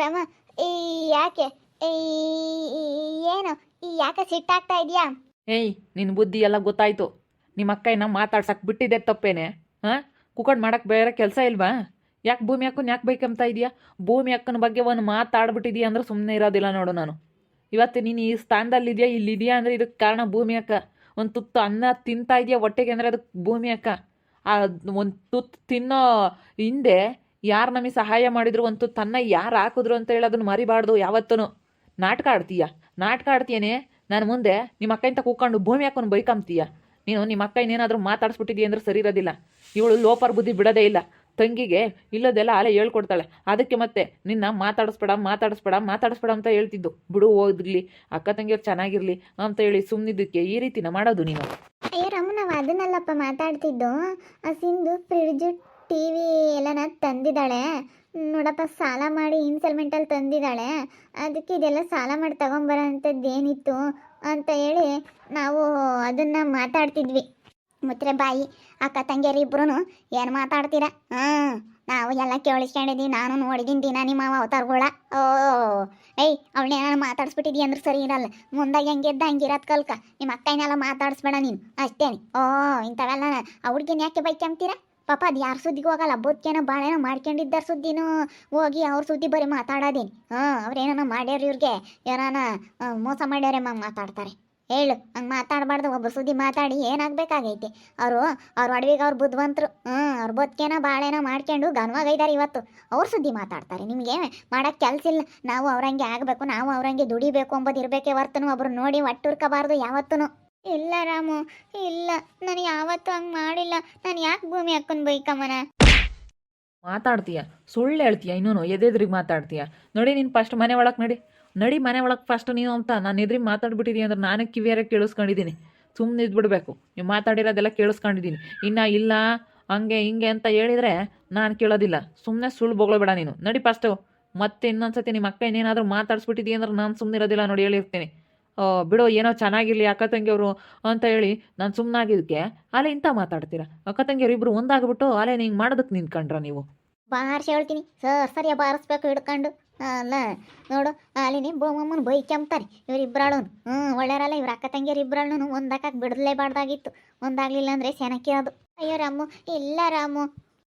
ರಮ, ಈ ಯಾಕೆ ಈ ಏನು ಈ ಯಾಕೆ ಸಿಟ್ಟಾಗ್ತಾ ಇದೆಯಾ? ಏಯ್ ನಿನ್ನ ಬುದ್ಧಿ ಎಲ್ಲ ಗೊತ್ತಾಯ್ತು. ನಿಮ್ಮ ಅಕ್ಕಯ್ಯನ ಮಾತಾಡ್ಸಕ್ಕೆ ಬಿಟ್ಟಿದ್ದೆ ತಪ್ಪೇನೆ? ಹಾಂ, ಕುಕ್ಕಡ್ ಮಾಡಕ್ಕೆ ಬೇರೆ ಕೆಲಸ ಇಲ್ವಾ? ಯಾಕೆ ಭೂಮಿ ಅಕ್ಕನ ಯಾಕೆ ಬೈಕಂತ ಇದೆಯಾ? ಭೂಮಿ ಅಕ್ಕನ ಬಗ್ಗೆ ಒಂದು ಮಾತಾಡ್ಬಿಟ್ಟಿದೀಯ ಅಂದ್ರೆ ಸುಮ್ಮನೆ ಇರೋದಿಲ್ಲ ನೋಡು ನಾನು. ಇವತ್ತು ನೀನು ಈ ಸ್ಥಾನದಲ್ಲಿದೆಯಾ, ಇಲ್ಲಿದೆಯಾ ಅಂದರೆ ಇದಕ್ಕೆ ಕಾರಣ ಭೂಮಿ ಅಕ್ಕ. ಒಂದು ತುತ್ತು ಅನ್ನ ತಿಂತಾ ಇದೆಯಾ ಹೊಟ್ಟೆಗೆ ಅಂದರೆ ಅದಕ್ಕೆ ಭೂಮಿ ಅಕ್ಕ. ಆ ಒಂದು ತುತ್ತು ತಿನ್ನೋ ಹಿಂದೆ ಯಾರು ನಮಗೆ ಸಹಾಯ ಮಾಡಿದ್ರು, ಒಂದು ತುತ್ತು ಅನ್ನ ಯಾರು ಹಾಕಿದ್ರು ಅಂತ ಹೇಳಿ ಅದನ್ನು ಮರಿಬಾರ್ದು ಯಾವತ್ತೂ. ನಾಟಕ ಆಡ್ತೀಯನೇ ನಾನು ಮುಂದೆ ನಿಮ್ಮ ಅಕ್ಕಂತ ಕೂತ್ಕೊಂಡು ಭೂಮಿ ಹಾಕೊಂಡು ಬೈಕಂತೀಯ. ನೀನು ನಿಮ್ಮ ಅಕ್ಕ ಇನ್ನೇನಾದರೂ ಮಾತಾಡಿಸ್ಬಿಟ್ಟಿದ್ದೀಯ ಅಂದ್ರೆ ಸರಿ ಇರೋದಿಲ್ಲ. ಇವಳು ಲೋಪರ್ ಬುದ್ಧಿ ಬಿಡೋದೇ ಇಲ್ಲ. ತಂಗಿಗೆ ಇಲ್ಲದೆಲ್ಲ ಅಲೆ ಹೇಳ್ಕೊಡ್ತಾಳೆ. ಅದಕ್ಕೆ ಮತ್ತೆ ನಿನ್ನ ಮಾತಾಡಿಸ್ಬೇಡ ಅಂತ ಹೇಳ್ತಿದ್ದು. ಬಿಡು ಹೋದ್ಲಿ, ಅಕ್ಕ ತಂಗಿಯವ್ರು ಚೆನ್ನಾಗಿರ್ಲಿ ಅಂತ ಹೇಳಿ ಸುಮ್ಮನಿದ್ದಕ್ಕೆ ಈ ರೀತಿನ ಮಾಡೋದು ನೀನು? ಅಯ್ಯೋ ರಮ್ಮ, ನಾವು ಅದನ್ನಲ್ಲಪ್ಪ ಮಾತಾಡ್ತಿದ್ದು. ಆ ಸಿಂಧು ಫ್ರಿಡ್ಜು ಟಿ ವಿ ಎಲ್ಲನ ತಂದಿದ್ದಾಳೆ ನೋಡಪ್ಪ. ಸಾಲ ಮಾಡಿ ಇನ್ಸ್ಟಾಲ್ಮೆಂಟಲ್ಲಿ ತಂದಿದ್ದಾಳೆ. ಅದಕ್ಕೆ ಇದೆಲ್ಲ ಸಾಲ ಮಾಡಿ ತಗೊಂಬರೋ ಅಂಥದ್ದೇನಿತ್ತು ಅಂತ ಹೇಳಿ ನಾವು ಅದನ್ನು ಮಾತಾಡ್ತಿದ್ವಿ. ಮುತ್ರೆ ಬಾಯಿ, ಅಕ್ಕ ತಂಗಿಯರಿಬ್ರು ಏನು ಮಾತಾಡ್ತೀರಾ? ನಾವು ಎಲ್ಲ ಕೇಳಿಸ್ಕೊಂಡಿದ್ದೀವಿ. ನಾನು ನೋಡಿದ್ದೀನಿ ದಿನ ನಿಮ್ಮ ಅವತಾರಗಳ. ಏಯ್, ಅವಳನ್ನೇನಾರು ಮಾತಾಡಿಸ್ಬಿಟ್ಟಿದ್ದೀವಿ ಅಂದ್ರೆ ಸರಿ ಇರಲ್ಲ. ಮುಂದಾಗಿ ಹಂಗಿದ್ದ ಹಂಗಿರೋದು ಕಲ್ಕ. ನಿಮ್ಮ ಅಕ್ಕನೆಲ್ಲ ಮಾತಾಡಿಸ್ಬೇಡ ನೀನು ಅಷ್ಟೇನೆ. ಇಂಥವೆಲ್ಲ ಆ ಹುಡ್ಗಿನ ಯಾಕೆ ಬೈಕಂತೀರಾ? ಪಾಪ ಅದು ಯಾರ ಸುದ್ದಿಗೆ ಹೋಗಲ್ಲ. ಬದುಕೇನೋ ಬಾಳೇನೋ ಮಾಡ್ಕೊಂಡಿದ್ದಾರ ಸುದ್ದಿನೂ ಹೋಗಿ ಅವ್ರ ಸುದ್ದಿ ಬರೀ ಮಾತಾಡೋದೇನು? ಅವ್ರೇನೋ ಮಾಡ್ಯಾರ, ಇವ್ರಿಗೆ ಏನಾನ ಮೋಸ ಮಾಡ್ಯಾರೆ ಮಾತಾಡ್ತಾರೆ. ಹೇಳು, ಹಂಗೆ ಮಾತಾಡಬಾರ್ದು. ಒಬ್ಬ ಸುದ್ದಿ ಮಾತಾಡಿ ಏನಾಗಬೇಕಾಗೈತಿ? ಅವ್ರ ಅಡವಿಗೆ ಅವ್ರು ಬುದ್ಧಿವಂತರು. ಅವ್ರ ಬದುಕೇನೋ ಬಾಳೇನೋ ಮಾಡ್ಕೊಂಡು ಘನವಾಗೈದಾರೆ. ಇವತ್ತು ಅವ್ರ ಸುದ್ದಿ ಮಾತಾಡ್ತಾರೆ. ನಿಮಗೆ ಮಾಡೋಕ್ಕೆ ಕೆಲಸ ಇಲ್ಲ. ನಾವು ಅವ್ರಂಗೆ ಆಗಬೇಕು, ನಾವು ಅವ್ರಂಗೆ ದುಡಿಬೇಕು ಅಂಬೋದು ಇರಬೇಕೇ ಹೊರ್ತನು ಒಬ್ರು ನೋಡಿ ಒಟ್ಟುರ್ಕೋಬಾರ್ದು ಯಾವತ್ತೂ. ಇಲ್ಲ ರಾಮು, ಇಲ್ಲ, ನಾನು ಯಾವತ್ತೂ ಹಂಗೆ ಮಾಡಿಲ್ಲ. ನಾನು ಯಾಕೆ ಭೂಮಿ ಅಕ್ಕನ ಬೈಕಮ್ಮನ? ಮಾತಾಡ್ತೀಯ, ಸುಳ್ಳು ಹೇಳ್ತೀಯ, ಇನ್ನೂ ಎದೆದ್ರಿಗೆ ಮಾತಾಡ್ತೀಯ. ನೋಡಿ, ನೀನು ಫಸ್ಟ್ ಮನೆ ಒಳಗೆ ನಡಿ ಮನೆ ಒಳಗೆ ಫಸ್ಟ್ ನೀನು ಅಂತ ನಾನು ಎದ್ರಿಗೆ ಮಾತಾಡ್ಬಿಟ್ಟಿದ್ದೀನಿ ಅಂದ್ರೆ ನಾನು ಕಿವಿಯಾರ ಕೇಳಿಸ್ಕೊಂಡಿದ್ದೀನಿ. ಸುಮ್ಮನೆ ಇದ್ಬಿಡ್ಬೇಕು. ನೀವು ಮಾತಾಡಿರೋದೆಲ್ಲ ಕೇಳಿಸ್ಕೊಂಡಿದ್ದೀನಿ. ಇಲ್ಲ ಹಂಗೆ ಹಿಂಗೆ ಅಂತ ಹೇಳಿದರೆ ನಾನು ಕೇಳೋದಿಲ್ಲ. ಸುಮ್ಮನೆ ಸುಳ್ಳು ಬೊಗಳಬೇಡ ನೀನು. ನಡಿ ಫಸ್ಟು. ಮತ್ತೆ ಇನ್ನೊಂದ್ಸತಿ ನಿಮ್ಮ ಅಕ್ಕ ಏನೇನಾದರೂ ಮಾತಾಡಿಸ್ಬಿಟ್ಟಿದ್ದೀವಿ ಅಂದ್ರೆ ನಾನು ಸುಮ್ಮನೆ ಇರೋದಿಲ್ಲ ನೋಡಿ, ಹೇಳಿರ್ತೀನಿ. ಬಿಡೋ, ಏನೋ ಚೆನ್ನಾಗಿರಲಿ ಅಕ್ಕ ತಂಗಿಯವರು ಅಂತ ಹೇಳಿ ನಾನು ಸುಮ್ಮನಾಗಿದ್ದಕ್ಕೆ ಅಲ್ಲೇ ಇಂಥ ಮಾತಾಡ್ತೀರಾ? ಅಕ್ಕ ತಂಗಿಯವರು ಇಬ್ಬರು ಒಂದಾಗ್ಬಿಟ್ಟು ಅಲ್ಲೇ ಹಿಂಗೆ ಮಾಡೋದಕ್ಕೆ ನಿಂತ್ಕೊಂಡ್ರ ನೀವು? ಬಾರಿಸಿ ಹೇಳ್ತೀನಿ, ಸರಿಯ ಬಾರಿಸ್ಬೇಕು ಹಿಡ್ಕೊಂಡು. ಅಲ್ಲ ನೋಡು, ಅಲ್ಲಿನೇ ಬೋಮಮ್ಮನ ಬೈಕೆಂಬ್ತಾರೆ ಇವರಿಬ್ಬರಾಳು. ಒಳ್ಳೆಯರಲ್ಲ ಇವ್ರ ಅಕ್ಕ ತಂಗಿಯರು ಇಬ್ಬರಾಳು ಒಂದಾಕಕ್ಕೆ ಬಿಡಲೇಬಾರ್ದಾಗಿತ್ತು. ಒಂದಾಗಲಿಲ್ಲ ಅಂದರೆ ಸೆನಕ್ಕಿರೋದು. ಅಯ್ಯೋ ರಾಮು, ಇಲ್ಲ ರಾಮು,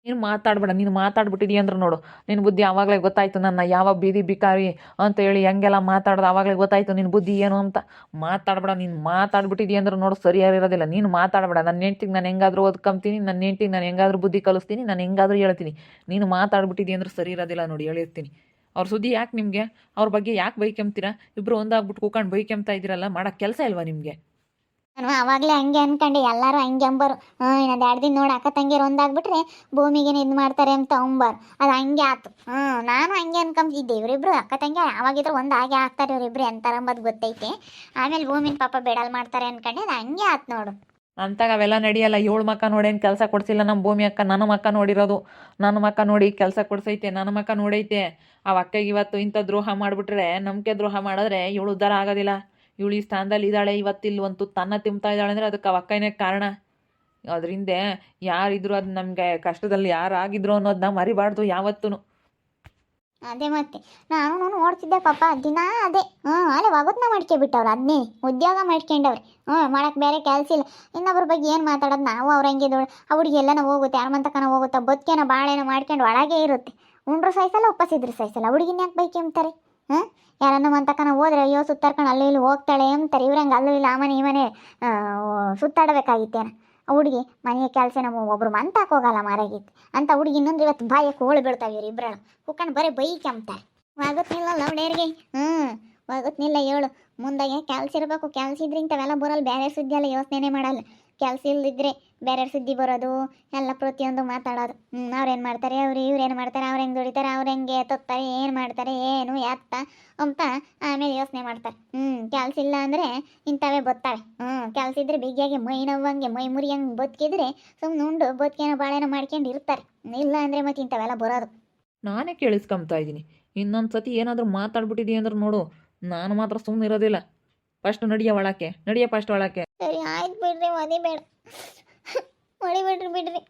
ನೀನು ಮಾತಾಡ್ಬೇಡ. ನೀನು ಮಾತಾಡ್ಬಿಟ್ಟಿದೀಯ ಅಂದ್ರೆ ನೋಡು, ನಿನ್ನ ಬುದ್ಧಿ ಆವಾಗಲೇ ಗೊತ್ತಾಯ್ತು. ನನ್ನ ಯಾವ ಬೀದಿ ಬಿಕಾರಿ ಅಂತ ಹೇಳಿ ಹೆಂಗೆಲ್ಲ ಮಾತಾಡೋದು ಆವಾಗಲೇ ಗೊತ್ತಾಯ್ತು ನಿನ್ನ ಬುದ್ಧಿ ಏನು ಅಂತ. ಮಾತಾಡ್ಬೇಡ. ನೀನು ಮಾತಾಡ್ಬಿಟ್ಟಿದೀಯ ಅಂದ್ರೆ ನೋಡು, ಸರಿಯಾಗಿರೋದಿಲ್ಲ. ನೀನು ಮಾತಾಡಬೇಡ. ನನ್ನ ಹೆಂಡ್ತಿಗೆ ನಾನು ಹೆಂಗಾದ್ರೂ ಓದ್ಕೊಂತೀನಿ, ನನ್ನ ಹೆಂಡ್ತಿಗೆ ನಾನು ಹೆಂಗಾದ್ರೂ ಬುದ್ಧಿ ಕಲಿಸ್ತೀನಿ, ನಾನು ಹೆಂಗಾದ್ರೂ ಹೇಳ್ತೀನಿ. ನೀನು ಮಾತಾಡ್ಬಿಟ್ಟಿದೀಯ ಅಂದ್ರೆ ಸರಿ ಇರೋದಿಲ್ಲ ನೋಡಿ, ಹೇಳಿರ್ತೀನಿ. ಅವ್ರ ಸುದ್ದಿ ಯಾಕೆ ನಿಮಗೆ? ಅವ್ರ ಬಗ್ಗೆ ಯಾಕೆ ಬೈಕೆಂಬ್ತೀರಾ? ಇಬ್ಬರು ಒಂದಾಗ್ಬಿಟ್ಟು ಕೂಕೊಂಡು ಬೈಕೆಂಬ್ತಾ ಇದ್ದೀರಲ್ಲ, ಮಾಡೋಕ್ಕೆ ಕೆಲಸ ಇಲ್ವಾ ನಿಮಗೆ? ನಾನು ಆವಾಗಲೇ ಹಂಗೆ ಅನ್ಕೊಂಡೆ, ಎಲ್ಲರೂ ಹಂಗೆ ಅಂಬರು. ಇನ್ನೊಂದು 2 ದಿನ ನೋಡಿ ಅಕ್ಕ ತಂಗಿಯರು ಒಂದಾಗ್ಬಿಟ್ರೆ ಭೂಮಿಗೇನು ಇದು ಮಾಡ್ತಾರೆ ಅಂತ ಅಂಬಾರು. ಅದು ಹಂಗೆ ಆಯ್ತು. ನಾನು ಹಂಗೆ ಅನ್ಕೊಂಬಿದ್ದೆ. ಇವರಿಬ್ರು ಅಕ್ಕ ತಂಗಿ ಯಾವಾಗಿದ್ರು ಒಂದು ಹಾಗೆ ಆಗ್ತಾರೆ ಇವರಿಬ್ರು ಎಂತಾರಂಬದು ಗೊತ್ತೈತೆ. ಆಮೇಲೆ ಭೂಮಿನ ಪಾಪ ಬೆಡಲ್ ಮಾಡ್ತಾರೆ ಅನ್ಕೊಂಡೆ. ಅದು ಹಂಗೆ ಆಯ್ತು ನೋಡು. ಅಂತಾಗ ಅವೆಲ್ಲ ನಡೆಯಲ್ಲ. 7 ಮಕ್ಕ ನೋಡೇನು ಕೆಲಸ ಕೊಡಿಸಿಲ್ಲ ನಮ್ಮ ಭೂಮಿ ಅಕ್ಕ. ನನ್ನ ಮಕ್ಕ ನೋಡಿರೋದು. ನನ್ನ ಮಕ್ಕ ನೋಡಿ ಕೆಲಸ ಕೊಡಿಸೈತೆ. ನನ್ನ ಮಕ್ಕ ನೋಡೈತೆ. ಆ ಅಕ್ಕಗೆ ಇವತ್ತು ಇಂಥ ದ್ರೋಹ ಮಾಡಿಬಿಟ್ರೆ, ನಂಬಿಕೆ ದ್ರೋಹ ಮಾಡಿದ್ರೆ ಇವಳು ಉದ್ಧಾರ ಆಗೋದಿಲ್ಲ. ಇವಳು ಈ ಸ್ಥಾನದಲ್ಲಿ ಇದ್ದಾಳೆ, ಇವತ್ತಿಲ್ಲಿ ಒಂದು ತುತ್ತು ಅನ್ನ ತಿಂತಾ ಇದ್ದಾಳೆ ಅಂದರೆ ಅದಕ್ಕೆ ಆ ಅಕ್ಕನೇ ಕಾರಣ. ಅದರಿಂದ ಯಾರಿದ್ರು ಅದು ನಮಗೆ ಕಷ್ಟದಲ್ಲಿ ಯಾರಾಗಿದ್ರು ಅನ್ನೋದನ್ನ ಮರಿಬಾರ್ದು ಯಾವತ್ತೂ. ಅದೇ ಮತ್ತೆ ನಾನು ನೋಡ್ತಿದ್ದೆ ಪಾಪ ದಿನ ಅದೇ. ಅಲ್ಲೇ ಒಗತ್ನ ಮಾಡ್ಕೊಬಿಟ್ಟವ್ರು. ಅದನ್ನೇ ಉದ್ಯೋಗ ಮಾಡ್ಕೊಂಡವ್ರಿ. ಮಾಡಕ್ಕೆ ಬೇರೆ ಕೆಲಸ ಇಲ್ಲ. ಇನ್ನೊಬ್ರ ಬಗ್ಗೆ ಏನು ಮಾತಾಡೋದು? ನಾವು ಅವ್ರಂಗೆ ಆ ಹುಡುಗಿ ಎಲ್ಲನೋ ಹೋಗುತ್ತೆ, ಯಾರಮಂತಕನ ಹೋಗುತ್ತಾ, ಬದುಕೇನೋ ಬಾಳೇನೋ ಮಾಡ್ಕೊಂಡು ಒಳಗೆ ಇರುತ್ತೆ. ಉಂಡ್ರು ಸಹಿಸಲ್ಲ, ಉಪ್ಪಸಿದ್ರು ಸಹಿಸಲ್ಲ. ಹುಡುಗಿನ ಯಾಕೆ ಬೈಕೆ ಅಂತಾರೆ? ಯಾರನ್ನ ಮಂತಕನ ಹೋದ್ರೆ ಅಯ್ಯೋ ಸುತ್ತಾಡ್ಕೊಂಡು ಅಲ್ಲಿ ಇಲ್ಲಿ ಹೋಗ್ತಾಳೆ ಅಂತಾರೆ. ಇವ್ರಂಗೆ ಅಲ್ಲೂ ಇಲ್ಲ ಆ ಮನೆ ಈ ಮನೆ ಸುತ್ತಾಡಬೇಕಾಗಿತ್ತೇನ? ಆ ಹುಡುಗಿ ಮನೆಯ ಕೆಲಸ ನಾವು ಒಬ್ರು ಮಂತಾಕ್ ಹೋಗಲ್ಲ ಮಾರಾಗಿತ್ತು ಅಂತ ಹುಡುಗಿ. ಇನ್ನೊಂದು ಇವತ್ತು ಬಾಯಕ್ಕೆ ಹೋಳು ಬೀಳ್ತಾವೆ ಇವ್ರು ಇಬ್ಬರಳು ಕುಕ್ಕಂಡು ಬರೀ ಬೈಕೆ ಅಂತಾರೆ. ಆಗುತ್ತಿಲ್ಲ ಲವ್ಡೇರಿಗೆ. ಆಗುತ್ತಿಲ್ಲ ಹೇಳು. ಮುಂದಾಗೆ ಕೆಲಸ ಇರಬೇಕು. ಕೆಲಸ ಇದ್ರೆ ಇಂಥವೆಲ್ಲ ಬರೋಲ್ಲ. ಬೇರೆ ಸುದ್ದಿ ಎಲ್ಲ ಯೋಚನೆ ಮಾಡಲ್ಲ. ಕೆಲಸ ಇಲ್ಲದಿದ್ರೆ ಬೇರೆ ಸುದ್ದಿ ಬರೋದು ಎಲ್ಲ ಪ್ರತಿಯೊಂದು ಮಾತಾಡೋದು. ಅವ್ರೇನು ಮಾಡ್ತಾರೆ, ಇವ್ರೇನು ಮಾಡ್ತಾರೆ, ಅವ್ರು ಹೆಂಗೆ ದುಡಿತಾರೆ, ಅವ್ರು ಹೆಂಗೆ ತೊತ್ತಾರೆ, ಏನು ಮಾಡ್ತಾರೆ, ಏನು ಎತ್ತ ಅಂತ ಆಮೇಲೆ ಯೋಚನೆ ಮಾಡ್ತಾರೆ. ಕೆಲಸ ಇಲ್ಲ ಅಂದರೆ ಇಂಥವೇ ಬರ್ತವೆ. ಕೆಲಸ ಇದ್ರೆ ಬಿಗಿಯಾಗಿ ಮೈ ನೋವಂಗೆ ಮೈ ಮುರಿಯಂಗೆ ಬದುಕಿದ್ರೆ ಸುಮ್ಮನೆ ಉಂಡು ಬದುಕೇನೋ ಬಾಳೇನೋ ಮಾಡ್ಕೊಂಡು ಇರ್ತಾರೆ. ಇಲ್ಲ ಅಂದರೆ ಮತ್ತೆ ಇಂಥವೆಲ್ಲ ಬರೋದು. ನಾನೇ ಕೇಳಿಸ್ಕೊಂಬ್ತಾ ಇದ್ದೀನಿ. ಇನ್ನೊಂದು ಸತಿ ಏನಾದರೂ ಮಾತಾಡ್ಬಿಟ್ಟಿದ್ದೀವಿ ಅಂದ್ರೆ ನೋಡು, ನಾನು ಮಾತ್ರ ಸುಮ್ಮನೆ ಇರೋದಿಲ್ಲ. ಫಸ್ಟ್ ನಡಿಯ ಫಸ್ಟ್ ಒಳಕ್ಕೆ. ಸರಿ ಆಯ್ತು ಬಿಡ್ರಿ, ಮದಿ ಬೇಡ, ಹೊಡಿಬಿಡ್ರಿ ಬಿಡ್ರಿ.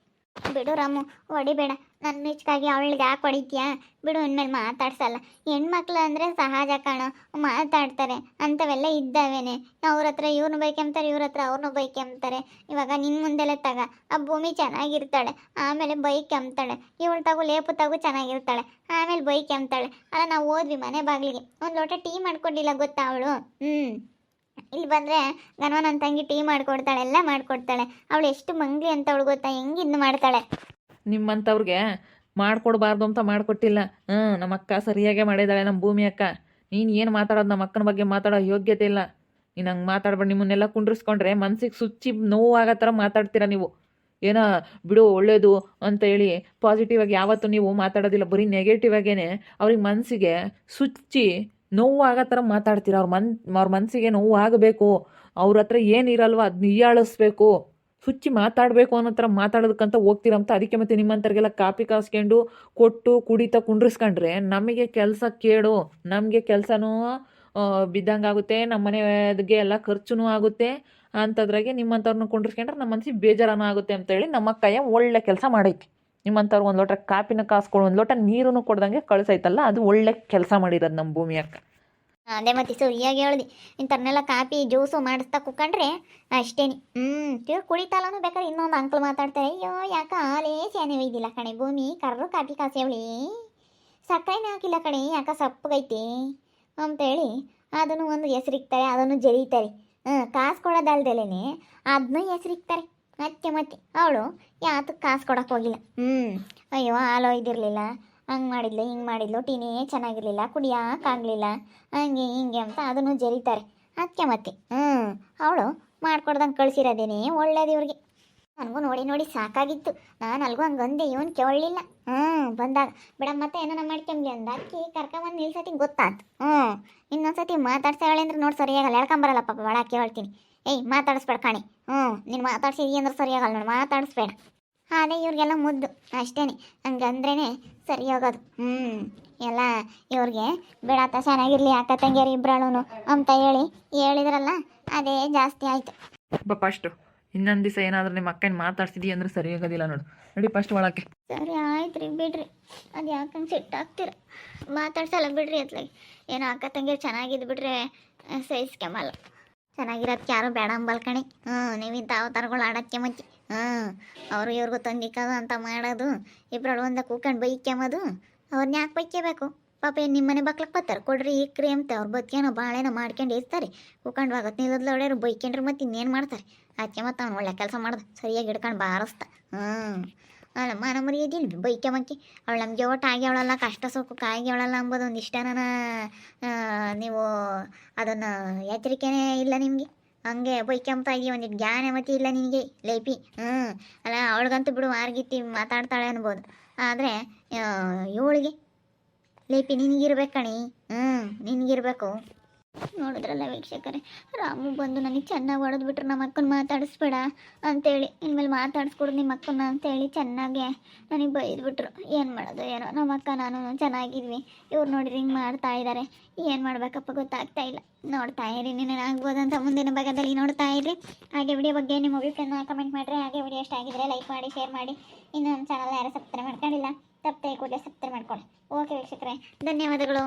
ಬಿಡು ರಾಮು, ಹೊಡಿಬೇಡ. ನನ್ನ ಮೆಚ್ಚಾಗಿ ಅವಳಿಗೆ ಯಾಕೆ ಹೊಡಿತೀಯಾ? ಬಿಡು, ಇನ್ಮೇಲೆ ಮಾತಾಡ್ಸಲ್ಲ. ಹೆಣ್ಮಕ್ಳು ಅಂದರೆ ಸಹಜ ಕಾಣೋ, ಮಾತಾಡ್ತಾರೆ, ಅಂಥವೆಲ್ಲ ಇದ್ದಾವೇನೆ. ಅವ್ರ ಹತ್ರ ಇವ್ರನ್ನ ಬೈಕೆಂಬ್ತಾರೆ, ಇವ್ರ ಹತ್ರ ಅವ್ರನ್ನೂ ಬೈಕೆಂಬ್ತಾರೆ. ಇವಾಗ ನಿನ್ನ ಮುಂದೆಲೆ ತಗ, ಆ ಭೂಮಿ ಚೆನ್ನಾಗಿರ್ತಾಳೆ, ಆಮೇಲೆ ಬೈಕೆಂಬ್ತಾಳೆ. ಇವಳು ತಗೋ ಲೇಪು ತಗೋ ಚೆನ್ನಾಗಿರ್ತಾಳೆ, ಆಮೇಲೆ ಬೈಕೆಂಬ್ತಾಳೆ. ಅಲ್ಲ, ನಾವು ಹೋದ್ವಿ ಮನೆ ಬಾಗಿಲಿಗೆ, ಒಂದು ಲೋಟ ಟೀ ಮಾಡ್ಕೊಂಡಿಲ್ಲ ಗೊತ್ತಾ ಅವಳು? ಇಲ್ಲಿ ಬಂದರೆ ಗನವ ನನ್ನ ತಂಗಿ ಟೀ ಮಾಡಿಕೊಡ್ತಾಳೆ, ಎಲ್ಲ ಮಾಡಿಕೊಡ್ತಾಳೆ. ಅವಳು ಎಷ್ಟು ಮಂಗ್ಲಿ ಅಂತ ಅವಳು ಗೊತ್ತಾ, ಹೆಂಗೆ ಇನ್ನು ಮಾಡ್ತಾಳೆ. ನಿಮ್ಮಂಥವ್ರಿಗೆ ಮಾಡ್ಕೊಡ್ಬಾರ್ದು ಅಂತ ಮಾಡಿಕೊಟ್ಟಿಲ್ಲ. ನಮ್ಮ ಅಕ್ಕ ಸರಿಯಾಗೇ ಮಾಡಿದ್ದಾಳೆ, ನಮ್ಮ ಭೂಮಿ ಅಕ್ಕ. ನೀನು ಏನು ಮಾತಾಡೋದು, ನಮ್ಮ ಅಕ್ಕನ ಬಗ್ಗೆ ಮಾತಾಡೋ ಯೋಗ್ಯತೆ ಇಲ್ಲ. ನೀನು ಹಂಗೆ ಮಾತಾಡ್ಬೇಡಿ. ನಿಮ್ಮನ್ನೆಲ್ಲ ಕುಂಡ್ರಿಸ್ಕೊಂಡ್ರೆ ಮನ್ಸಿಗೆ ಸುಚ್ಚಿ ನೋವಾಗೋ ಥರ ಮಾತಾಡ್ತೀರ ನೀವು. ಏನೋ ಬಿಡು ಒಳ್ಳೇದು ಅಂತ ಹೇಳಿ ಪಾಸಿಟಿವ್ ಆಗಿ ಯಾವತ್ತೂ ನೀವು ಮಾತಾಡೋದಿಲ್ಲ. ಬರೀ ನೆಗೆಟಿವ್ ಆಗೇನೆ ಅವ್ರಿಗೆ ಮನಸ್ಸಿಗೆ ಸುಚ್ಚಿ ನೋವು ಆಗೋ ಥರ ಮಾತಾಡ್ತೀರ. ಅವ್ರ ಮನಸ್ಸಿಗೆ ನೋವು ಆಗಬೇಕು, ಅವ್ರ ಹತ್ರ ಏನಿರಲ್ವ ಅದನ್ನ ಹೀಯಾಳಿಸ್ಬೇಕು, ಸುಚ್ಚಿ ಮಾತಾಡಬೇಕು ಅನ್ನೋ ಥರ ಮಾತಾಡೋದಕ್ಕಂತ ಹೋಗ್ತೀರಂತ. ಅದಕ್ಕೆ ಮತ್ತೆ ನಿಮ್ಮಂಥವ್ರಿಗೆಲ್ಲ ಕಾಪಿ ಕಾಸ್ಕೊಂಡು ಕೊಟ್ಟು ಕುಡಿತಾ ಕುಂಡ್ರಿಸ್ಕೊಂಡ್ರೆ ನಮಗೆ ಕೆಲಸ ಕೇಡು, ನಮಗೆ ಕೆಲಸನೂ ಬಿದ್ದಂಗಾಗುತ್ತೆ, ನಮ್ಮ ಮನೆಗೆ ಎಲ್ಲ ಖರ್ಚು ಆಗುತ್ತೆ. ಅಂಥದ್ರಾಗೆ ನಿಮ್ಮಂಥವ್ರನ್ನ ಕುಂಡ್ರಿಸ್ಕೊಂಡ್ರೆ ನಮ್ಮ ಮನ್ಸಿಗೆ ಬೇಜಾರನೂ ಆಗುತ್ತೆ ಅಂತೇಳಿ ನಮ್ಮ ಕೈಯ ಒಳ್ಳೆ ಕೆಲಸ ಮಾಡೈತಿ. ನಿಮ್ಮಂಥವ್ರು ಒಂದು ಲೋಟ ಕಾಪಿನ ಕಾಸ್ಕೊಂಡು ಒಂದು ಲೋಟ ನೀರನ್ನು ಕೊಡ್ದಂಗೆ ಕಳಿಸೈತಲ್ಲ, ಅದು ಒಳ್ಳೆ ಕೆಲಸ ಮಾಡಿರೋದು ನಮ್ಮ ಭೂಮಿ ಅಕ್ಕ. ಅದೇ ಮತ್ತೆ ಸರಿಯಾಗಿ ಹೇಳ್ದಿ. ಇಂಥವ್ರನ್ನೆಲ್ಲ ಕಾಪಿ ಜ್ಯೂಸು ಮಾಡಿಸ್ತಾ ಕುಕ್ಕಂಡ್ರೆ ಅಷ್ಟೇನಿ. ಇವ್ರು ಕುಡಿತಾಲೂ ಬೇಕಾದ್ರೆ ಇನ್ನೊಂದು ಅಂಕಲ್ ಮಾತಾಡ್ತಾರೆ, ಅಯ್ಯೋ ಯಾಕ ಹಾಲೇ ಸ್ಯಾನೆ ಒಯ್ದಿಲ್ಲ ಕಣೆ ಭೂಮಿ, ಕರ್ರು ಕಾಪಿ ಕಾಸೇವಳಿ, ಸಕ್ಕರೆನೇ ಹಾಕಿಲ್ಲ ಕಣೆ, ಯಾಕ ಸಪ್ಪಗೈತಿ ಅಂತೇಳಿ ಅದನ್ನು ಒಂದು ಹೆಸರಿಕ್ತಾರೆ, ಅದನ್ನು ಜರೀತಾರೆ. ಕಾಸು ಕೊಡೋದಲ್ದಲೇನೆ ಅದನ್ನೂ ಹೆಸರಿಕ್ತಾರೆ. ಮತ್ತೆ ಅವಳು ಯಾತಕ್ಕೆ ಕಾಸು ಕೊಡೋಕೆ ಹೋಗಿಲ್ಲ. ಅಯ್ಯೋ ಹಾಲು ಒಯ್ದಿರಲಿಲ್ಲ, ಹಂಗೆ ಮಾಡಿದ್ಲು ಹಿಂಗೆ ಮಾಡಿದ್ಲು, ಟೀನೇ ಚೆನ್ನಾಗಿರಲಿಲ್ಲ, ಕುಡಿಯೋಕ್ಕಾಗಲಿಲ್ಲ, ಹಂಗೆ ಹಿಂಗೆ ಅಂತ ಅದನ್ನು ಜರೀತಾರೆ. ಅದಕ್ಕೆ ಮತ್ತೆ ಅವಳು ಮಾಡ್ಕೊಡ್ದಂಗೆ ಕಳಿಸಿರೋದೇನೆ ಒಳ್ಳೇದು ಇವ್ರಿಗೆ. ನನಗೂ ನೋಡಿ ಸಾಕಾಗಿತ್ತು. ನಾನು ಅಲ್ಗೂ ಹಂಗಂದೆ, ಇವನು ಕೇಳಲಿಲ್ಲ. ಬಂದಾಗ ಬಿಡಮ್ಮ ಮತ್ತೆ ಏನೋ ಮಾಡ್ಕೊಂಬ್ಲಿ ಅಂದ, ಅಕ್ಕಿ ಕರ್ಕೊಂಬಂದು ನಿಲ್ಸತಿ ಗೊತ್ತಾಯ್ತು. ಇನ್ನೊಂದ್ಸತಿ ಮಾತಾಡ್ಸಾಳೆ ಅಂದ್ರೆ ನೋಡಿ ಸರಿಯಾಗಲ್ಲ, ಎಳ್ಕೊಂಬರಲ್ಲ ಪಾಪ, ಭಾಳ ಕೇಳ್ತೀನಿ. ಏಯ್ ಮಾತಾಡಿಸ್ಬೇಡ ಕಾಣಿ, ನೀನು ಮಾತಾಡ್ಸಿದಿ ಅಂದ್ರೆ ಸರಿಯಾಗಲ್ಲ ನೋಡಿ, ಮಾತಾಡಿಸ್ಬೇಡ. ಅದೇ ಇವ್ರಿಗೆಲ್ಲ ಮುದ್ದು ಅಷ್ಟೇನೆ, ಹಂಗಂದ್ರೇ ಸರಿ ಹೋಗೋದು. ಎಲ್ಲ ಇವ್ರಿಗೆ ಬಿಡಾತ ಚೆನ್ನಾಗಿರ್ಲಿ ಅಕ್ಕ ತಂಗಿಯರು ಇಬ್ಬರಳು ಅಂತ ಹೇಳಿದ್ರಲ್ಲ, ಅದೇ ಜಾಸ್ತಿ ಆಯಿತು. ಫಸ್ಟು ಇನ್ನೊಂದು ದಿವಸ ಏನಾದರೂ ನಿಮ್ಮ ಅಕ್ಕನ ಮಾತಾಡ್ಸಿದಿ ಅಂದ್ರೆ ಸರಿ ಆಗೋದಿಲ್ಲ ನೋಡು. ನೋಡಿ ಫಸ್ಟ್ ಒಳಕ್ಕೆ. ಸರಿ ಆಯ್ತು ರೀ, ಬಿಡ್ರಿ. ಅದು ಯಾಕಂಗೆ ಸೆಟ್ ಆಗ್ತೀರ, ಮಾತಾಡ್ಸಲ್ಲ ಬಿಡ್ರಿ. ಅತ್ಲಾಗಿ ಏನೋ ಅಕ್ಕ ತಂಗಿಯರು ಚೆನ್ನಾಗಿದ್ದು ಬಿಡ್ರೆ ಸಹಿಸ್ಕೊಂಬಲ್ಲ. ಚೆನ್ನಾಗಿರೋದಕ್ಕೆ ಯಾರು ಬೇಡ ಅಂಬಲ್ ಕಣೆ. ನೀವಿಂತ ಅವತಾರಗಳು ಆಡೋಕ್ಕೆ ಮುಂಚೆ ಅವರು ಇವ್ರಿಗೂ ತಂದಿಕ್ಕೋದು ಅಂತ ಮಾಡೋದು, ಇಬ್ಬರಳು ಒಂದ ಕೂಕೊಂಡು ಬೈಕ್ಯಂಬೋದು. ಅವ್ರನ್ನ ಯಾಕೆ ಬೈಕ್ಯಬೇಕು ಪಾಪ? ಏನು ನಿಮ್ಮನೆ ಬಾಕ್ಲಕ್ಕೆ ಬರ್ತಾರೆ, ಕೊಡ್ರಿ ಇಕ್ರಿ ಅಂತ. ಅವ್ರು ಬದುಕೇನೋ ಭಾಳೇನೋ ಮಾಡ್ಕೊಂಡು ಇರ್ತಾರೆ, ಕೂಕೊಂಡು ಆಗತ್ತೆ ನಿಲ್ಲದ್ಲು ಹೊಡೆಯರು ಬೈಕೊಂಡ್ರೆ ಮತ್ತೆ ಇನ್ನೇನು ಮಾಡ್ತಾರೆ. ಅದಕ್ಕೆ ಮತ್ತೆ ಅವ್ನು ಒಳ್ಳೆ ಕೆಲಸ ಮಾಡ್ದೆ, ಸರಿಯಾಗಿ ಹಿಡ್ಕೊಂಡು ಬಾರಿಸ್ತ. ಅಲ್ಲ ಮಾನ ಮರ್ಯಾದಿಲ್ಲ ಬೈಕ್ಯಮಕ್ಕಿ. ಅವಳು ನಮಗೆ ಒಟ್ಟು ಆಗ್ಯವಳಲ್ಲ, ಕಷ್ಟ ಸುಖಕ್ಕೆ ಆಗ್ಯವಳಲ್ಲ ಅಂಬೋದು ಒಂದು ಇಷ್ಟನ ನೀವು ಅದನ್ನು ಎಚ್ಚರಿಕೆನೇ ಇಲ್ಲ ನಿಮಗೆ. ಹಂಗೆ ಬೈಕ್ಯಂತ ಆಗಿ ಒಂದಿಟ್ಟು ಜ್ಞಾನ ಮತ್ತೆ ಇಲ್ಲ ನಿನಗೆ ಲೇಪಿ. ಅಲ್ಲ ಅವಳಿಗಂತೂ ಬಿಡು ಮಾರ್ಗಿತ್ತಿ ಮಾತಾಡ್ತಾಳೆ ಅನ್ಬೋದು, ಆದರೆ ಇವಳಿಗೆ ಲೇಪಿ ನಿನಗಿರ್ಬೇಕು ಕಣಿ. ನಿನಗಿರ್ಬೇಕು. ನೋಡಿದ್ರಲ್ಲ ವೀಕ್ಷಕರೇ, ರಾಮು ಬಂದು ನನಗೆ ಚೆನ್ನಾಗಿ ಹೊಡೆದ್ಬಿಟ್ರು, ನಮ್ಮ ಅಕ್ಕನ ಮಾತಾಡಿಸ್ಬೇಡ ಅಂತೇಳಿ, ಇನ್ಮೇಲೆ ಮಾತಾಡಿಸ್ಕೊಡು ನಿಮ್ಮ ಅಕ್ಕನ ಅಂತೇಳಿ ಚೆನ್ನಾಗೆ ನನಗೆ ಬೈದ್ಬಿಟ್ರು. ಏನು ಮಾಡೋದು ಏನೋ, ನಮ್ಮ ಅಕ್ಕ ನಾನು ಚೆನ್ನಾಗಿದ್ವಿ, ಇವ್ರು ನೋಡಿರಿ ಹಿಂಗೆ ಮಾಡ್ತಾ ಇದ್ದಾರೆ. ಏನು ಮಾಡಬೇಕಪ್ಪ ಗೊತ್ತಾಗ್ತಾ ಇಲ್ಲ. ನೋಡ್ತಾ ಇರಿ, ನೀನು ಆಗ್ಬೋದಂತ ಮುಂದಿನ ಭಾಗದಲ್ಲಿ ನೋಡ್ತಾ ಇರಿ. ಹಾಗೆ ವಿಡಿಯೋ ಬಗ್ಗೆ ನಿಮ್ಮ ಅಭಿಪ್ರಾಯನ ಕಮೆಂಟ್ ಮಾಡಿರಿ. ಹಾಗೆ ವಿಡಿಯೋ ಇಷ್ಟ ಆಗಿದ್ರೆ ಲೈಕ್ ಮಾಡಿ, ಶೇರ್ ಮಾಡಿ. ಇನ್ನು ನಮ್ಮ ಚಾನಲ್ ಯಾರು ಸಬ್ಸ್ಕ್ರೈಬ್ ಮಾಡ್ಕೊಂಡಿಲ್ಲ, ತಪ್ಪದೆ ಕೂಡಲೇ ಸಬ್ಸ್ಕ್ರೈಬ್ ಮಾಡ್ಕೊಳ್ಳಿ. ಓಕೆ ವೀಕ್ಷಕರೇ, ಧನ್ಯವಾದಗಳು.